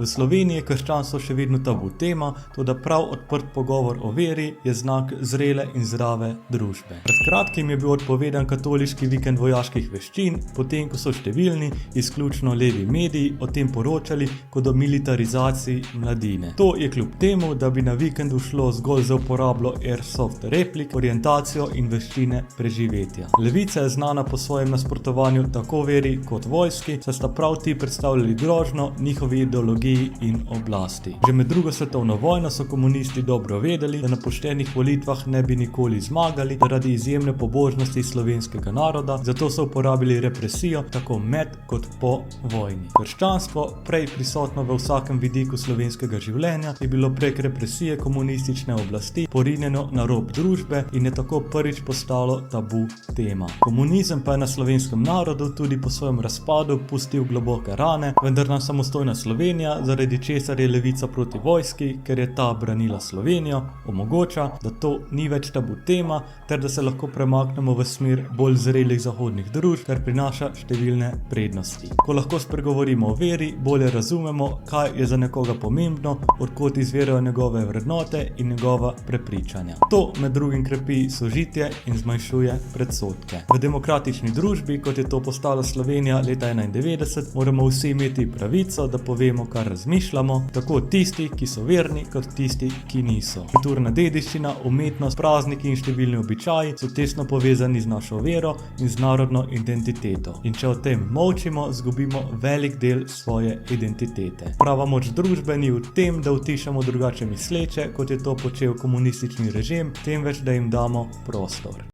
V Sloveniji je krščanstvo še vedno tabu tema, toda prav odprt pogovor o veri je znak zrele in zdrave družbe. Pred kratkim je bil odpovedan katoliški vikend vojaških veščin, potem ko so številni, izključno levi mediji, o tem poročali kot o militarizaciji mladine. To je kljub temu, da bi na vikendu šlo zgolj za uporabo airsoft replik, orientacijo in veščine preživetja. Levica je znana po svojem nasprotovanju tako veri kot vojski, saj sta prav ti predstavljali grožnjo njihovi ideologiji in oblasti. Že med drugo svetovno vojno so komunisti dobro vedeli, da na poštenih volitvah ne bi nikoli zmagali zaradi izjemne pobožnosti slovenskega naroda, zato so uporabili represijo tako med kot po vojni. Krščanstvo, prej prisotno v vsakem vidiku slovenskega življenja, je bilo prek represije komunistične oblasti porinjeno na rob družbe in je tako prvič postalo tabu tema. Komunizem pa je na slovenskem narodu tudi po svojem razpadu pustil globoke rane, vendar nam samostojna Slovenija, zaradi česar je levica proti vojski, ker je ta branila Slovenijo, omogoča, da to ni več tabu tema, ter da se lahko premaknemo v smer bolj zrelih zahodnih družb, kar prinaša številne prednosti. Ko lahko spregovorimo o veri, bolje razumemo, kaj je za nekoga pomembno, odkot izvirajo njegove vrednote in njegova prepričanja. To med drugim krepi sožitje in zmanjšuje predsodke. V demokratični družbi, kot je to postala Slovenija leta 1991, moramo vsi imeti pravico, da povemo, kar razmišljamo, tako tisti, ki so verni, kot tisti, ki niso. Kulturna dediščina, umetnost, prazniki in številni običaji so tesno povezani z našo vero in z narodno identiteto. In če o tem molčimo, izgubimo velik del svoje identitete. Prava moč družbe ni v tem, da utišamo drugače misleče, kot je to počel komunistični režim, temveč da jim damo prostor.